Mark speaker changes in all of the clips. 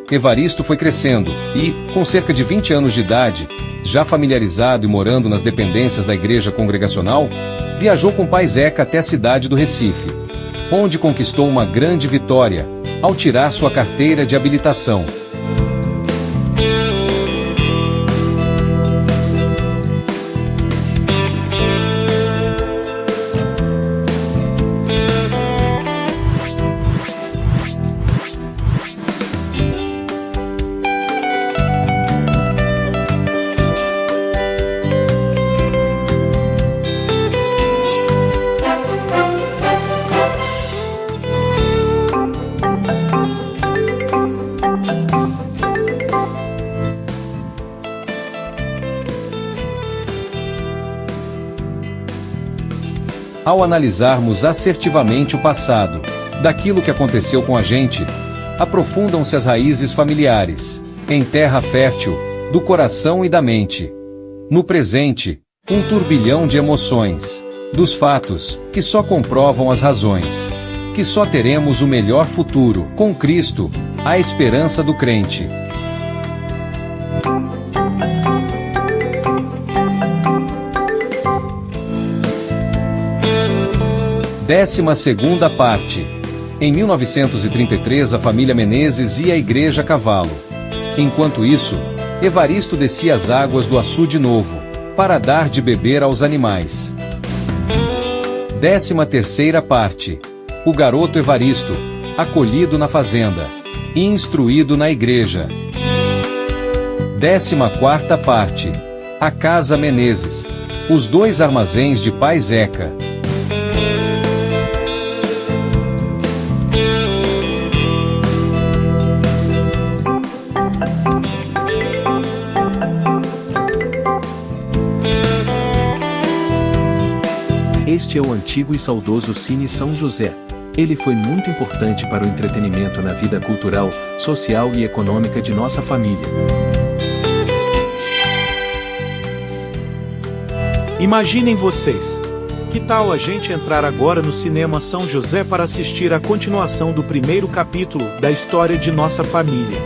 Speaker 1: Evaristo foi crescendo e, com cerca de 20 anos de idade, já familiarizado e morando nas dependências da igreja congregacional, viajou com o pai Zeca até a cidade do Recife, onde conquistou uma grande vitória, ao tirar sua carteira de habilitação. Ao analisarmos assertivamente o passado, daquilo que aconteceu com a gente, aprofundam-se as raízes familiares, em terra fértil, do coração e da mente. No presente, um turbilhão de emoções, dos fatos, que só comprovam as razões, que só teremos o melhor futuro, com Cristo, a esperança do crente. Décima segunda parte. Em 1933 a família Menezes ia à igreja a cavalo. Enquanto isso, Evaristo descia as águas do açude novo, para dar de beber aos animais. Décima terceira parte. O garoto Evaristo, acolhido na fazenda, e instruído na igreja. Décima quarta parte. A casa Menezes. Os dois armazéns de pai Zeca.
Speaker 2: Este é o antigo e saudoso Cine São José. Ele foi muito importante para o entretenimento na vida cultural, social e econômica de nossa família.
Speaker 3: Imaginem vocês. Que tal a gente entrar agora no Cinema São José para assistir a continuação do primeiro capítulo da história de nossa família?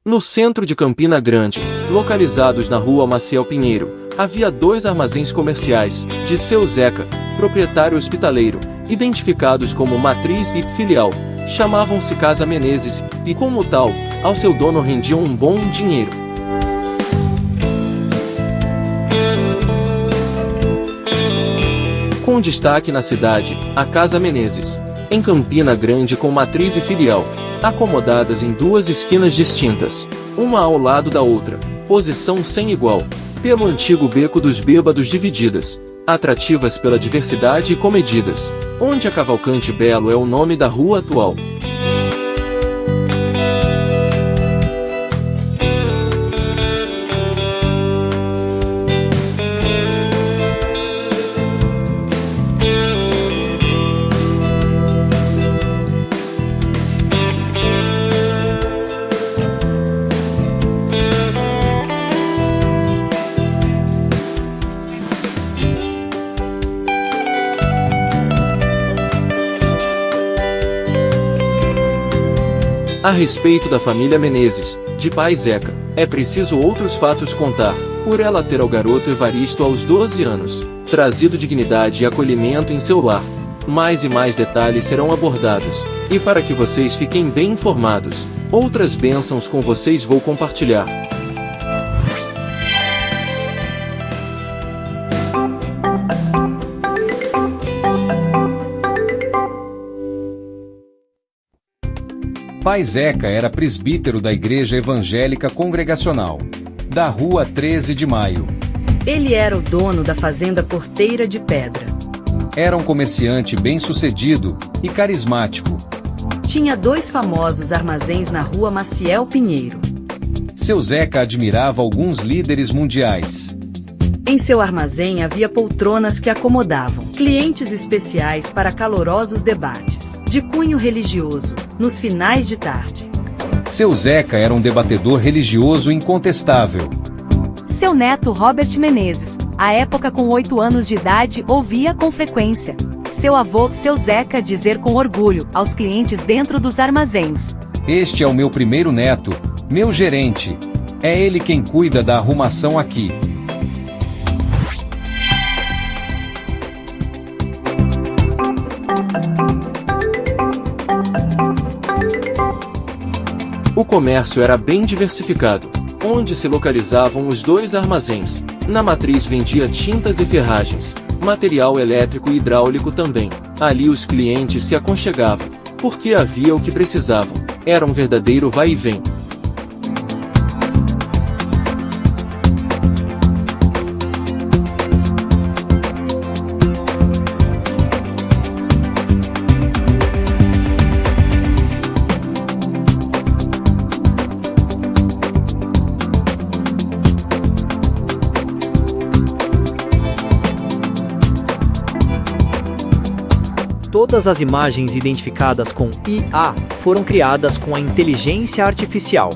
Speaker 4: No centro de Campina Grande, localizados na rua Maciel Pinheiro, havia dois armazéns comerciais, de seu Zeca, proprietário hospitaleiro, identificados como matriz e filial, chamavam-se Casa Menezes, e como tal, ao seu dono rendiam um bom dinheiro. Com destaque na cidade, a Casa Menezes, em Campina Grande com matriz e filial, acomodadas em duas esquinas distintas, uma ao lado da outra, posição sem igual, pelo antigo Beco dos Bêbados divididas, atrativas pela diversidade e comedidas, onde a Cavalcante Belo é o nome da rua atual. A respeito da família Menezes, de pai Zeca, é preciso outros fatos contar, por ela ter ao garoto Evaristo aos 12 anos, trazido dignidade e acolhimento em seu lar. Mais e mais detalhes serão abordados, e para que vocês fiquem bem informados, outras bênçãos com vocês vou compartilhar.
Speaker 1: Pai Zeca era presbítero da Igreja Evangélica Congregacional, da Rua 13 de Maio.
Speaker 5: Ele era o dono da fazenda Porteira de Pedra.
Speaker 1: Era um comerciante bem-sucedido e carismático.
Speaker 5: Tinha 2 famosos armazéns na Rua Maciel Pinheiro.
Speaker 1: Seu Zeca admirava alguns líderes mundiais.
Speaker 5: Em seu armazém havia poltronas que acomodavam clientes especiais para calorosos debates, de cunho religioso, nos finais de tarde.
Speaker 1: Seu Zeca era um debatedor religioso incontestável.
Speaker 6: Seu neto Robert Menezes, à época com 8 anos de idade, ouvia com frequência seu avô, seu Zeca, dizer com orgulho aos clientes dentro dos armazéns:
Speaker 1: "Este é o meu primeiro neto, meu gerente. É ele quem cuida da arrumação aqui."
Speaker 4: O comércio era bem diversificado, onde se localizavam os 2 armazéns. Na matriz vendia tintas e ferragens, material elétrico e hidráulico também. Ali os clientes se aconchegavam, porque havia o que precisavam. Era um verdadeiro vai e vem.
Speaker 7: Todas as imagens identificadas com IA foram criadas com a inteligência artificial.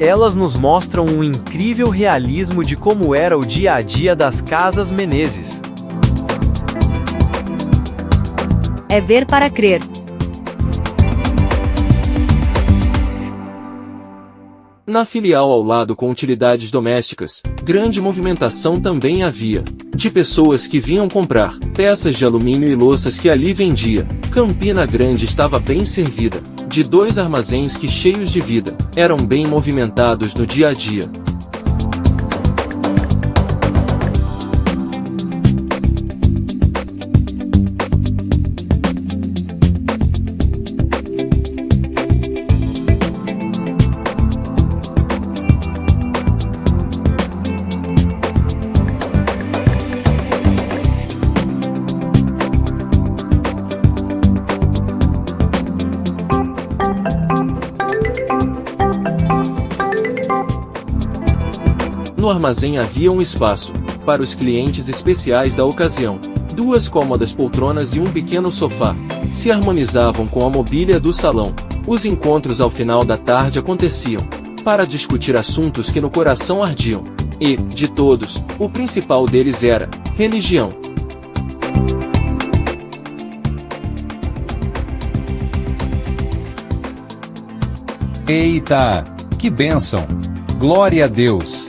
Speaker 7: Elas nos mostram um incrível realismo de como era o dia a dia das casas Menezes.
Speaker 6: É ver para crer.
Speaker 4: Na filial ao lado com utilidades domésticas, grande movimentação também havia, de pessoas que vinham comprar peças de alumínio e louças que ali vendia. Campina Grande estava bem servida, de 2 armazéns que, cheios de vida, eram bem movimentados no dia a dia. No armazém havia um espaço para os clientes especiais da ocasião. 2 cômodas poltronas e um pequeno sofá se harmonizavam com a mobília do salão. Os encontros ao final da tarde aconteciam para discutir assuntos que no coração ardiam. E, de todos, o principal deles era religião.
Speaker 1: Eita, que bênção! Glória a Deus!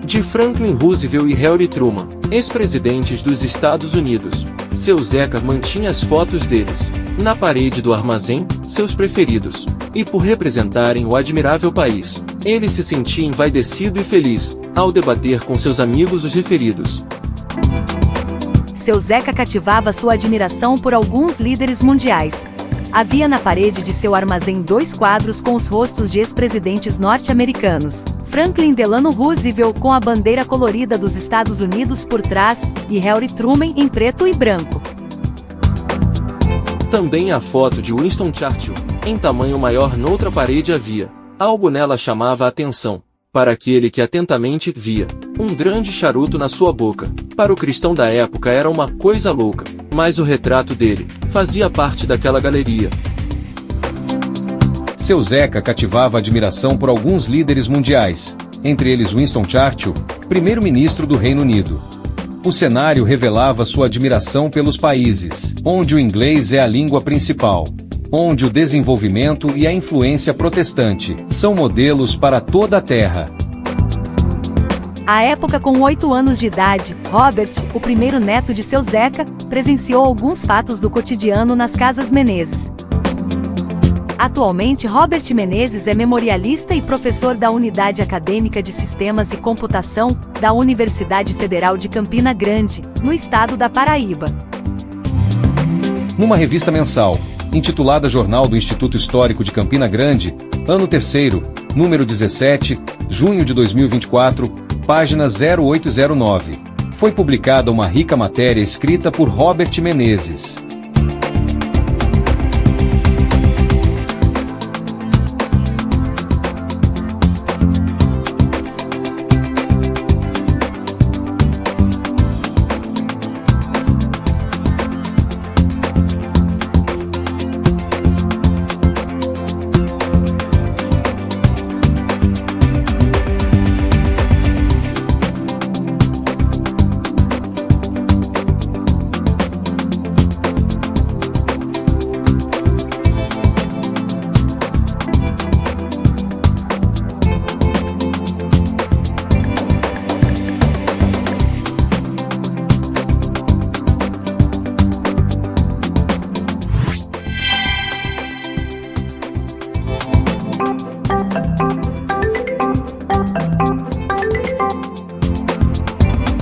Speaker 4: De Franklin Roosevelt e Harry Truman, ex-presidentes dos Estados Unidos, seu Zeca mantinha as fotos deles na parede do armazém, seus preferidos, e por representarem o admirável país, ele se sentia envaidecido e feliz ao debater com seus amigos os referidos.
Speaker 6: Seu Zeca cativava sua admiração por alguns líderes mundiais. Havia na parede de seu armazém 2 quadros com os rostos de ex-presidentes norte-americanos: Franklin Delano Roosevelt com a bandeira colorida dos Estados Unidos por trás, e Harry Truman em preto e branco.
Speaker 4: Também a foto de Winston Churchill, em tamanho maior noutra parede havia. Algo nela chamava a atenção, para aquele que atentamente via, um grande charuto na sua boca. Para o cristão da época era uma coisa louca, mas o retrato dele fazia parte daquela galeria.
Speaker 1: Seu Zeca cativava admiração por alguns líderes mundiais, entre eles Winston Churchill, primeiro-ministro do Reino Unido. O cenário revelava sua admiração pelos países onde o inglês é a língua principal, onde o desenvolvimento e a influência protestante são modelos para toda a Terra.
Speaker 6: À época, com 8 anos de idade, Robert, o primeiro neto de seu Zeca, presenciou alguns fatos do cotidiano nas Casas Menezes. Atualmente, Robert Menezes é memorialista e professor da Unidade Acadêmica de Sistemas e Computação da Universidade Federal de Campina Grande, no estado da Paraíba.
Speaker 1: Numa revista mensal, intitulada Jornal do Instituto Histórico de Campina Grande, ano 3º, número 17, junho de 2024, página 0809, foi publicada uma rica matéria escrita por Robert Menezes.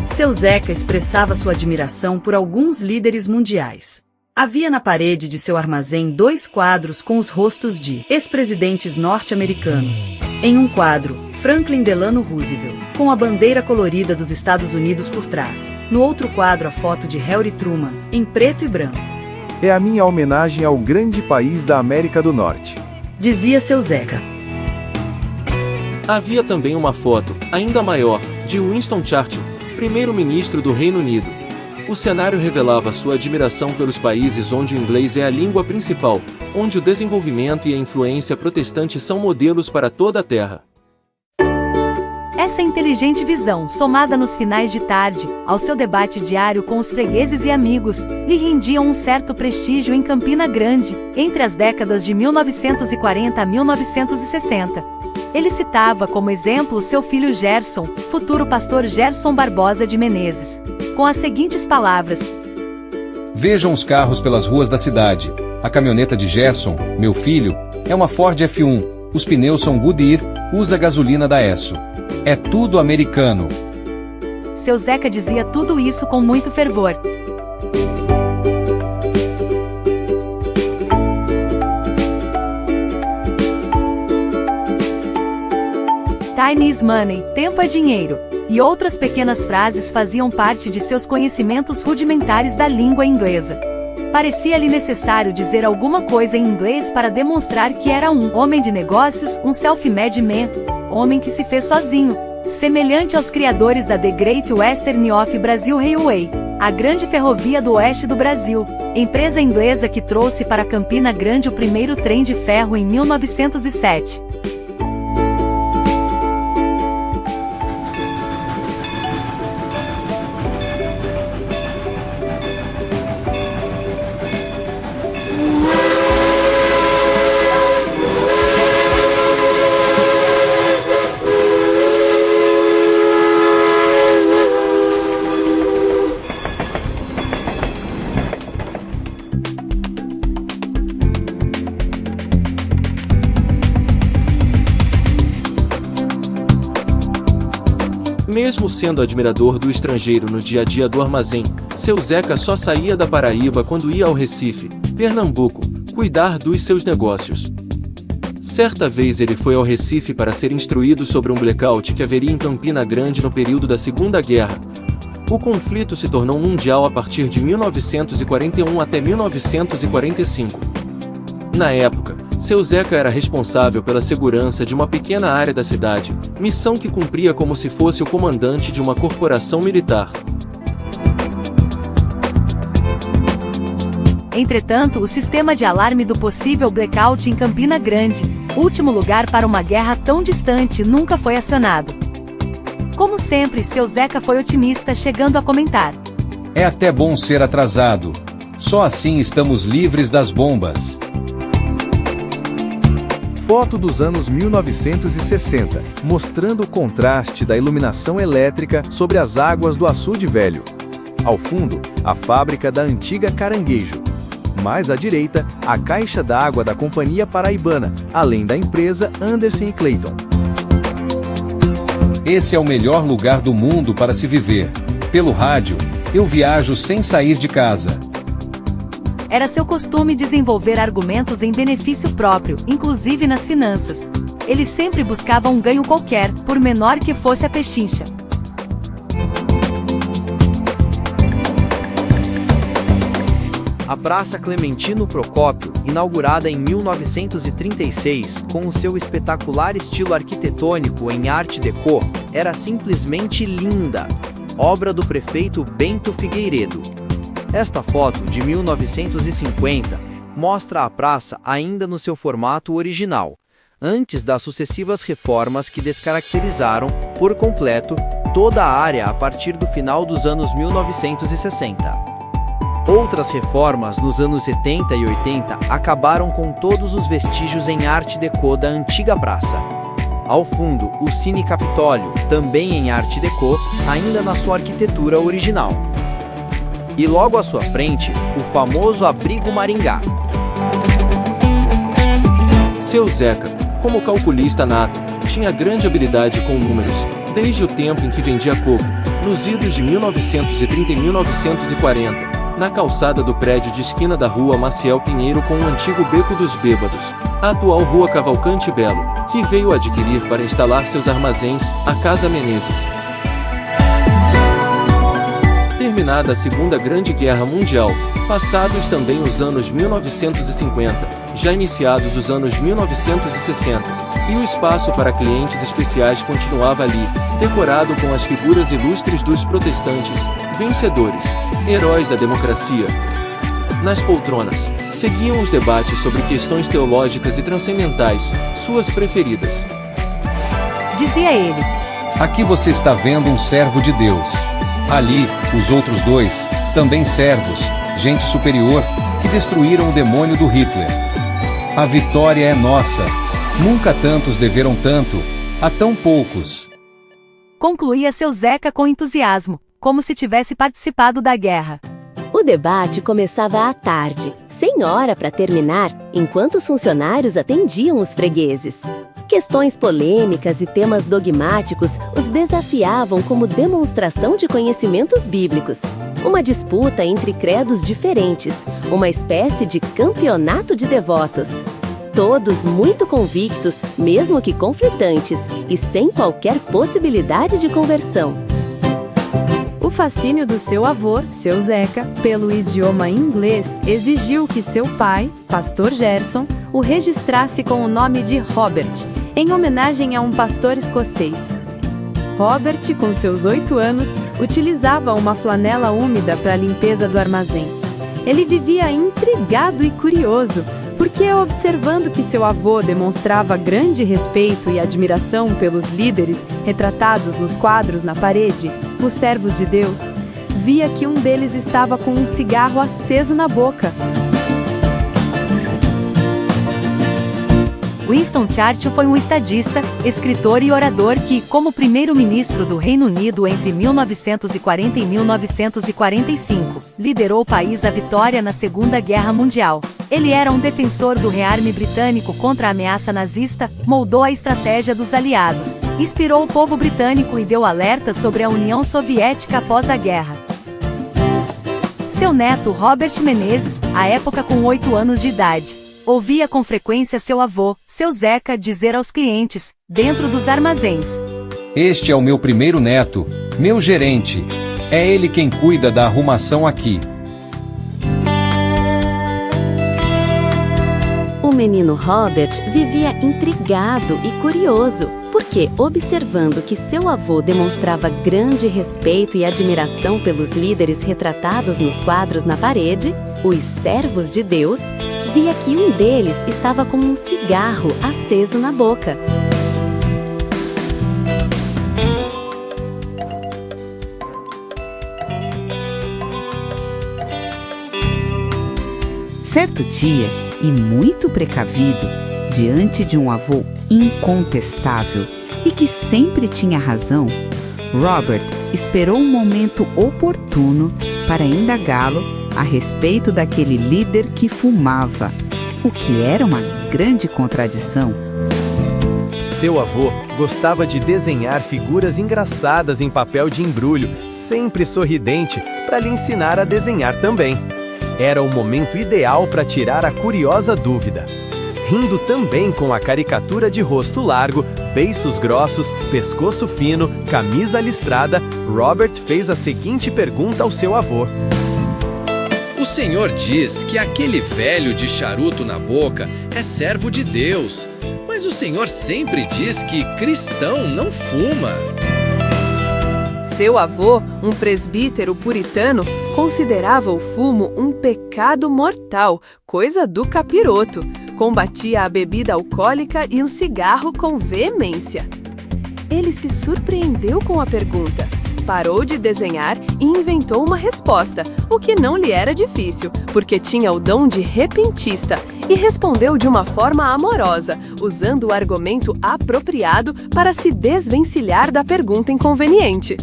Speaker 5: Seu Zeca expressava sua admiração por alguns líderes mundiais. Havia na parede de seu armazém 2 quadros com os rostos de ex-presidentes norte-americanos. Em um quadro, Franklin Delano Roosevelt, com a bandeira colorida dos Estados Unidos por trás. No outro quadro, a foto de Harry Truman, em preto e branco.
Speaker 8: É a minha homenagem ao grande país da América do Norte,
Speaker 5: dizia seu Zeca.
Speaker 4: Havia também uma foto, ainda maior, de Winston Churchill, primeiro-ministro do Reino Unido. O cenário revelava sua admiração pelos países onde o inglês é a língua principal, onde o desenvolvimento e a influência protestante são modelos para toda a Terra.
Speaker 6: Essa inteligente visão, somada nos finais de tarde, ao seu debate diário com os fregueses e amigos, lhe rendiam um certo prestígio em Campina Grande, entre as décadas de 1940 a 1960. Ele citava como exemplo seu filho Gerson, futuro pastor Gerson Barbosa de Menezes, com as seguintes palavras:
Speaker 1: Vejam os carros pelas ruas da cidade. A caminhoneta de Gerson, meu filho, é uma Ford F1, os pneus são Goodyear, usa gasolina da Esso. É tudo americano.
Speaker 6: Seu Zeca dizia tudo isso com muito fervor. Time is money, tempo é dinheiro, e outras pequenas frases faziam parte de seus conhecimentos rudimentares da língua inglesa. Parecia-lhe necessário dizer alguma coisa em inglês para demonstrar que era um homem de negócios, um self-made man, homem que se fez sozinho, semelhante aos criadores da The Great Western of Brazil Railway, a grande ferrovia do oeste do Brasil, empresa inglesa que trouxe para Campina Grande o primeiro trem de ferro em 1907.
Speaker 4: Mesmo sendo admirador do estrangeiro no dia a dia do armazém, seu Zeca só saía da Paraíba quando ia ao Recife, Pernambuco, cuidar dos seus negócios. Certa vez ele foi ao Recife para ser instruído sobre um blackout que haveria em Campina Grande no período da Segunda Guerra. O conflito se tornou mundial a partir de 1941 até 1945. Na época, seu Zeca era responsável pela segurança de uma pequena área da cidade, missão que cumpria como se fosse o comandante de uma corporação militar.
Speaker 6: Entretanto, o sistema de alarme do possível blackout em Campina Grande, último lugar para uma guerra tão distante, nunca foi acionado. Como sempre, seu Zeca foi otimista, chegando a comentar:
Speaker 1: É até bom ser atrasado. Só assim estamos livres das bombas.
Speaker 8: Foto dos anos 1960, mostrando o contraste da iluminação elétrica sobre as águas do Açude Velho. Ao fundo, a fábrica da antiga Caranguejo. Mais à direita, a caixa d'água da Companhia Paraibana, além da empresa Anderson & Clayton.
Speaker 1: Esse é o melhor lugar do mundo para se viver. Pelo rádio, eu viajo sem sair de casa.
Speaker 6: Era seu costume desenvolver argumentos em benefício próprio, inclusive nas finanças. Ele sempre buscava um ganho qualquer, por menor que fosse a pechincha.
Speaker 7: A Praça Clementino Procópio, inaugurada em 1936, com o seu espetacular estilo arquitetônico em Art Deco, era simplesmente linda, obra do prefeito Bento Figueiredo. Esta foto, de 1950, mostra a praça ainda no seu formato original, antes das sucessivas reformas que descaracterizaram, por completo, toda a área a partir do final dos anos 1960. Outras reformas nos anos 70 e 80 acabaram com todos os vestígios em Art Deco da antiga praça. Ao fundo, o Cine Capitólio, também em Art Deco, ainda na sua arquitetura original. E logo à sua frente, o famoso Abrigo Maringá.
Speaker 4: Seu Zeca, como calculista nato, tinha grande habilidade com números, desde o tempo em que vendia coco, nos idos de 1930 e 1940. Na calçada do prédio de esquina da Rua Maciel Pinheiro com o antigo Beco dos Bêbados, a atual Rua Cavalcante Belo, que veio adquirir para instalar seus armazéns, a Casa Menezes. Terminada a Segunda Grande Guerra Mundial, passados também os anos 1950, já iniciados os anos 1960, e o espaço para clientes especiais continuava ali, decorado com as figuras ilustres dos protestantes, vencedores, heróis da democracia. Nas poltronas, seguiam os debates sobre questões teológicas e transcendentais, suas preferidas.
Speaker 6: Dizia ele:
Speaker 1: Aqui você está vendo um servo de Deus. Ali, os outros dois, também servos, gente superior, que destruíram o demônio do Hitler. A vitória é nossa. Nunca tantos deveram tanto, a tão poucos.
Speaker 6: Concluía seu Zeca com entusiasmo, como se tivesse participado da guerra.
Speaker 9: O debate começava à tarde, sem hora para terminar, enquanto os funcionários atendiam os fregueses. Questões polêmicas e temas dogmáticos os desafiavam como demonstração de conhecimentos bíblicos. Uma disputa entre credos diferentes, uma espécie de campeonato de devotos. Todos muito convictos, mesmo que conflitantes, e sem qualquer possibilidade de conversão.
Speaker 10: O fascínio do seu avô, seu Zeca, pelo idioma inglês exigiu que seu pai, pastor Gerson, o registrasse com o nome de Robert, em homenagem a um pastor escocês. Robert, com seus 8 anos, utilizava uma flanela úmida para a limpeza do armazém. Ele vivia intrigado e curioso, porque, observando que seu avô demonstrava grande respeito e admiração pelos líderes retratados nos quadros na parede, os servos de Deus, via que um deles estava com um cigarro aceso na boca.
Speaker 6: Winston Churchill foi um estadista, escritor e orador que, como primeiro-ministro do Reino Unido entre 1940 e 1945, liderou o país à vitória na Segunda Guerra Mundial. Ele era um defensor do rearme britânico contra a ameaça nazista, moldou a estratégia dos aliados, inspirou o povo britânico e deu alertas sobre a União Soviética após a guerra. Seu neto Robert Menezes, à época com 8 anos de idade, ouvia com frequência seu avô, seu Zeca, dizer aos clientes, dentro dos armazéns:
Speaker 1: Este é o meu primeiro neto, meu gerente. É ele quem cuida da arrumação aqui.
Speaker 9: O menino Robert vivia intrigado e curioso, porque, observando que seu avô demonstrava grande respeito e admiração pelos líderes retratados nos quadros na parede, os servos de Deus, via que um deles estava com um cigarro aceso na boca.
Speaker 11: Certo dia, e muito precavido, diante de um avô incontestável e que sempre tinha razão, Robert esperou um momento oportuno para indagá-lo a respeito daquele líder que fumava, o que era uma grande contradição.
Speaker 8: Seu avô gostava de desenhar figuras engraçadas em papel de embrulho, sempre sorridente, para lhe ensinar a desenhar também. Era o momento ideal para tirar a curiosa dúvida. Rindo também com a caricatura de rosto largo, beiços grossos, pescoço fino, camisa listrada, Robert fez a seguinte pergunta ao seu avô.
Speaker 12: O senhor diz que aquele velho de charuto na boca é servo de Deus, mas o senhor sempre diz que cristão não fuma.
Speaker 10: Seu avô, um presbítero puritano, considerava o fumo um pecado mortal, coisa do capiroto. Combatia a bebida alcoólica e um cigarro com veemência. Ele se surpreendeu com a pergunta, parou de desenhar e inventou uma resposta, o que não lhe era difícil, porque tinha o dom de repentista, e respondeu de uma forma amorosa, usando o argumento apropriado para se desvencilhar da pergunta inconveniente.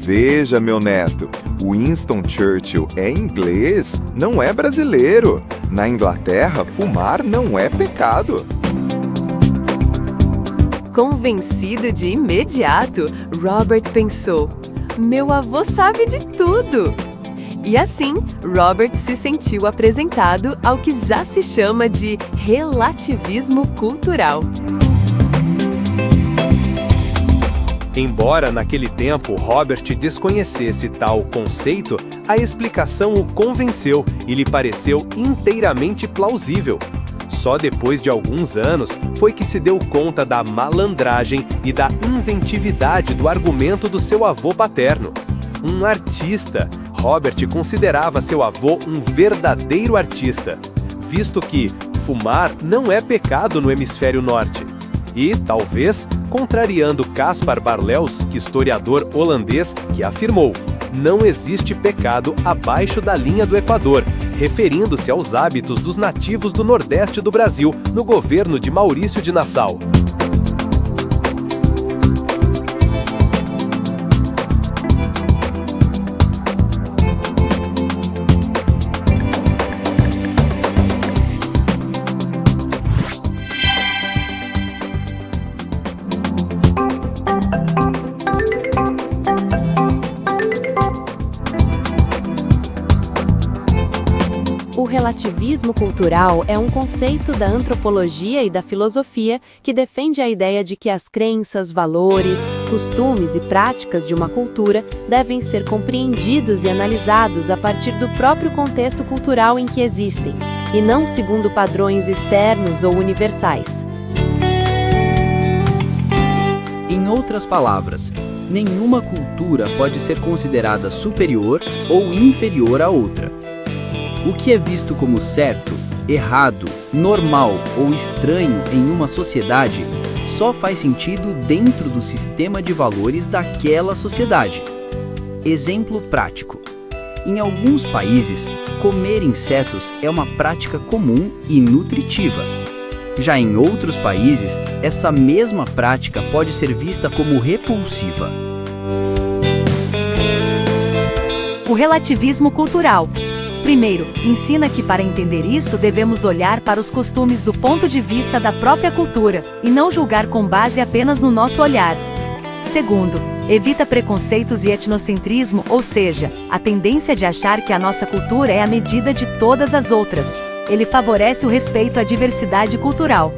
Speaker 13: Veja, meu neto, Winston Churchill é inglês, não é brasileiro. Na Inglaterra, fumar não é pecado.
Speaker 10: Convencido de imediato, Robert pensou: meu avô sabe de tudo! E assim, Robert se sentiu apresentado ao que já se chama de relativismo cultural.
Speaker 8: Embora naquele tempo Robert desconhecesse tal conceito, a explicação o convenceu e lhe pareceu inteiramente plausível. Só depois de alguns anos foi que se deu conta da malandragem e da inventividade do argumento do seu avô paterno. Um artista, Robert considerava seu avô um verdadeiro artista, visto que fumar não é pecado no hemisfério norte. E, talvez, contrariando Caspar Barlels, historiador holandês, que afirmou: não existe pecado abaixo da linha do Equador, referindo-se aos hábitos dos nativos do Nordeste do Brasil, no governo de Maurício de Nassau.
Speaker 9: O relativismo cultural é um conceito da antropologia e da filosofia que defende a ideia de que as crenças, valores, costumes e práticas de uma cultura devem ser compreendidos e analisados a partir do próprio contexto cultural em que existem, e não segundo padrões externos ou universais.
Speaker 7: Em outras palavras, nenhuma cultura pode ser considerada superior ou inferior à outra. O que é visto como certo, errado, normal ou estranho em uma sociedade só faz sentido dentro do sistema de valores daquela sociedade. Exemplo prático: em alguns países, comer insetos é uma prática comum e nutritiva. Já em outros países, essa mesma prática pode ser vista como repulsiva.
Speaker 6: O relativismo cultural. Primeiro, ensina que para entender isso devemos olhar para os costumes do ponto de vista da própria cultura, e não julgar com base apenas no nosso olhar. Segundo, evita preconceitos e etnocentrismo, ou seja, a tendência de achar que a nossa cultura é a medida de todas as outras. Ele favorece o respeito à diversidade cultural.